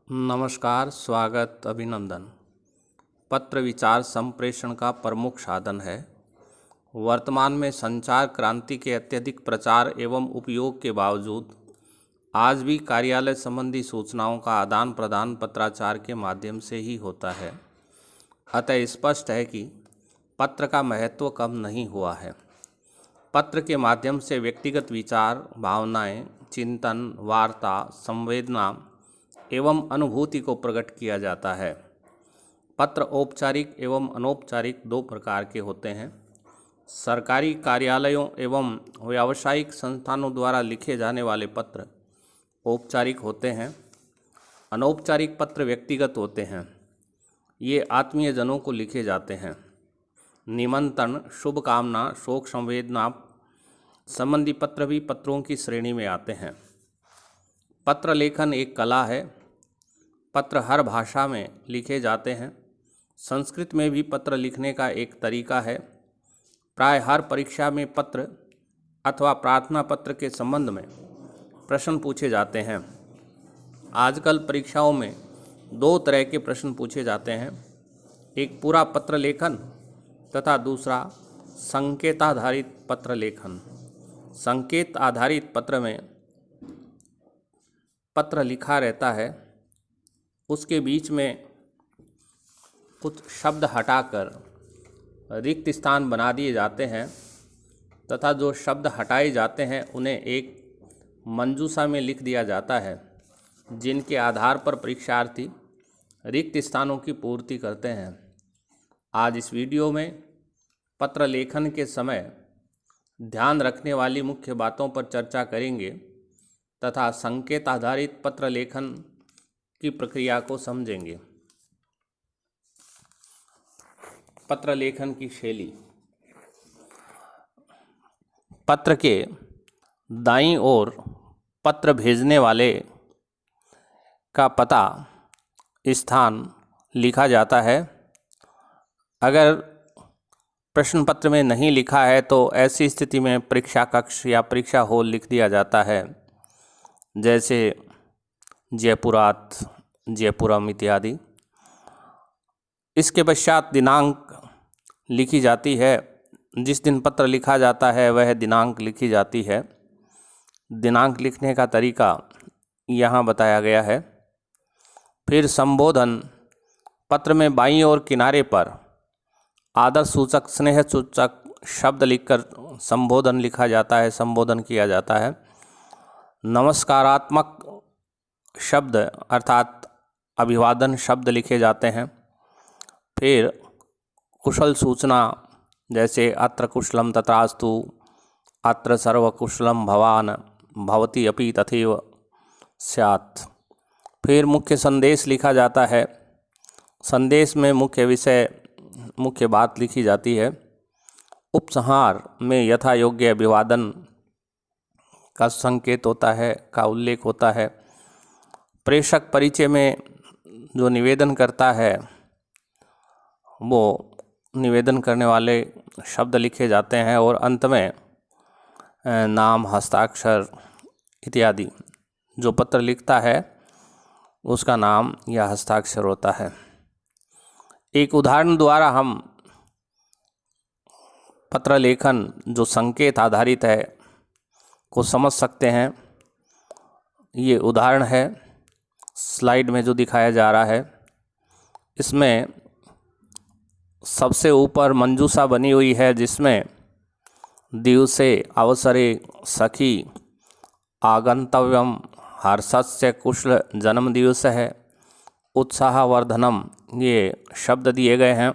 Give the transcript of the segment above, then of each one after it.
नमस्कार, स्वागत, अभिनंदन। पत्र विचार संप्रेषण का प्रमुख साधन है। वर्तमान में संचार क्रांति के अत्यधिक प्रचार एवं उपयोग के बावजूद आज भी कार्यालय संबंधी सूचनाओं का आदान प्रदान पत्राचार के माध्यम से ही होता है। अतः स्पष्ट है कि पत्र का महत्व कम नहीं हुआ है। पत्र के माध्यम से व्यक्तिगत विचार, भावनाएं, चिंतन, वार्ता, संवेदना एवं अनुभूति को प्रकट किया जाता है। पत्र औपचारिक एवं अनौपचारिक दो प्रकार के होते हैं। सरकारी कार्यालयों एवं व्यावसायिक संस्थानों द्वारा लिखे जाने वाले पत्र औपचारिक होते हैं। अनौपचारिक पत्र व्यक्तिगत होते हैं। ये आत्मीय जनों को लिखे जाते हैं। निमंत्रण, शुभकामना, शोक संवेदना संबंधी पत्र भी पत्रों की श्रेणी में आते हैं। पत्र लेखन एक कला है। पत्र हर भाषा में लिखे जाते हैं। संस्कृत में भी पत्र लिखने का एक तरीका है। प्राय हर परीक्षा में पत्र अथवा प्रार्थना पत्र के संबंध में प्रश्न पूछे जाते हैं। आजकल परीक्षाओं में दो तरह के प्रश्न पूछे जाते हैं, एक पूरा पत्र लेखन तथा दूसरा संकेत आधारित पत्र लेखन। संकेत आधारित पत्र में पत्र लिखा रहता है, उसके बीच में कुछ शब्द हटाकर रिक्त स्थान बना दिए जाते हैं तथा जो शब्द हटाए जाते हैं उन्हें एक मंजूषा में लिख दिया जाता है, जिनके आधार पर परीक्षार्थी रिक्त स्थानों की पूर्ति करते हैं। आज इस वीडियो में पत्र लेखन के समय ध्यान रखने वाली मुख्य बातों पर चर्चा करेंगे तथा संकेत आधारित पत्र लेखन की प्रक्रिया को समझेंगे। पत्र लेखन की शैली। पत्र के दाईं ओर पत्र भेजने वाले का पता, स्थान लिखा जाता है। अगर प्रश्न पत्र में नहीं लिखा है तो ऐसी स्थिति में परीक्षा कक्ष या परीक्षा हॉल लिख दिया जाता है, जैसे जयपुरात, जयपुरम इत्यादि। इसके पश्चात दिनांक लिखी जाती है। जिस दिन पत्र लिखा जाता है वह दिनांक लिखी जाती है। दिनांक लिखने का तरीका यहाँ बताया गया है। फिर संबोधन। पत्र में बाईं ओर किनारे पर आदर सूचक, स्नेह सूचक शब्द लिखकर संबोधन लिखा जाता है, संबोधन किया जाता है। नमस्कारात्मक शब्द अर्थात अभिवादन शब्द लिखे जाते हैं। फिर कुशल सूचना, जैसे अत्र कुशलम तत्रास्तु, अत्र सर्वकुशलम भवान, भवति अपि तथैव स्यात्। फिर मुख्य संदेश लिखा जाता है। संदेश में मुख्य विषय, मुख्य बात लिखी जाती है। उपसंहार में यथा योग्य अभिवादन का संकेत होता है, का उल्लेख होता है। प्रेषक परिचय में जो निवेदन करता है वो निवेदन करने वाले शब्द लिखे जाते हैं और अंत में नाम, हस्ताक्षर इत्यादि, जो पत्र लिखता है उसका नाम या हस्ताक्षर होता है। एक उदाहरण द्वारा हम पत्र लेखन जो संकेत आधारित है को समझ सकते हैं। ये उदाहरण है स्लाइड में जो दिखाया जा रहा है। इसमें सबसे ऊपर मंजूषा बनी हुई है, जिसमें दिवसे अवसरे सखी आगंतव्यम हर्षस्य कुशल जन्म दिवस है उत्साहवर्धनम, ये शब्द दिए गए हैं।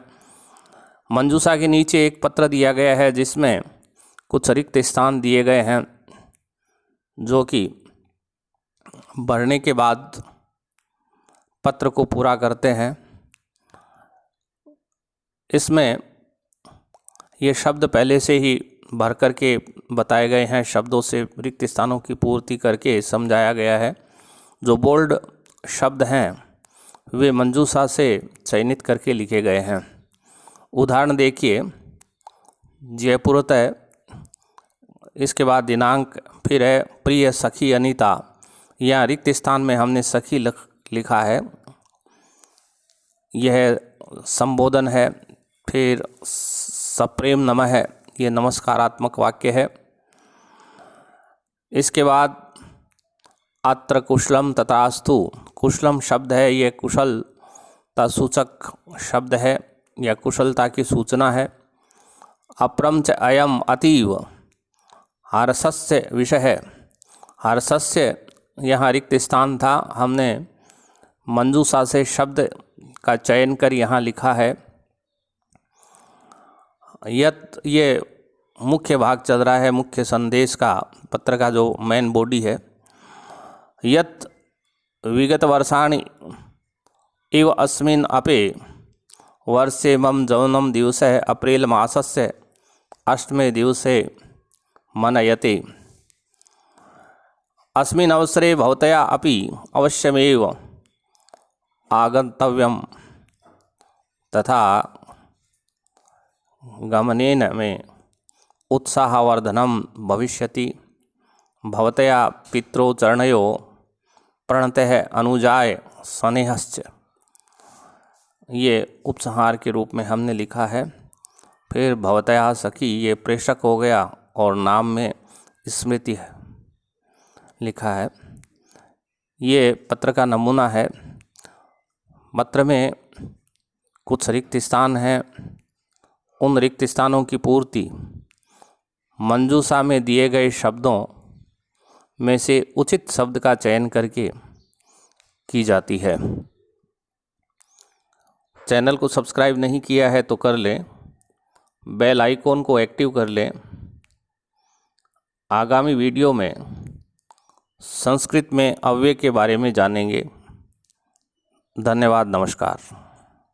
मंजूषा के नीचे एक पत्र दिया गया है जिसमें कुछ रिक्त स्थान दिए गए हैं, जो कि भरने के बाद पत्र को पूरा करते हैं। इसमें ये शब्द पहले से ही भर कर के बताए गए हैं। शब्दों से रिक्त स्थानों की पूर्ति करके समझाया गया है। जो बोल्ड शब्द हैं वे मंजूषा से चयनित करके लिखे गए हैं। उदाहरण देखिए, जयपुरतः, इसके बाद दिनांक, फिर है प्रिय सखी अनीता। यहाँ रिक्त स्थान में हमने सखी लिखा है, यह संबोधन है। फिर सप्रेम नमः है, ये नमस्कारात्मक वाक्य है। इसके बाद अत्र कुशलम तथास्तु, कुशलम शब्द है, ये कुशलता सूचक शब्द है या कुशलता की सूचना है। अप्रम च अयम अतीव, हर्षस्य विषय है। हर्षस्य यहाँ रिक्त स्थान था, हमने मंजूषा से शब्द का चयन कर यहाँ लिखा है। यत, ये मुख्य भाग चल रहा है, मुख्य संदेश का, पत्र का जो मेन बॉडी है। यत विगत वर्षाणि इव अस्मिन् अपे वर्षे मम जौनम दिवसः अप्रैल मासस्य अष्टमे दिवसे मनयते। अस्मिन् अवसरे भवतया अपि अवश्यमेव आगन्तव्यं तथा गमनेन मे उत्साहवर्धनं भविष्यति। भवतया पित्रो चरणयो प्रणतः अनुजाय स्नेहश्च, ये उपसंहार के रूप में हमने लिखा है। फिर भवतया सखी, ये प्रेषक हो गया और नाम में स्मृति है लिखा है। ये पत्र का नमूना है। पत्र में कुछ रिक्त स्थान हैं, उन रिक्त स्थानों की पूर्ति मंजूषा में दिए गए शब्दों में से उचित शब्द का चयन करके की जाती है। चैनल को सब्सक्राइब नहीं किया है तो कर लें, बेल आइकॉन को एक्टिव कर लें। आगामी वीडियो में संस्कृत में अव्यय के बारे में जानेंगे। धन्यवाद, नमस्कार।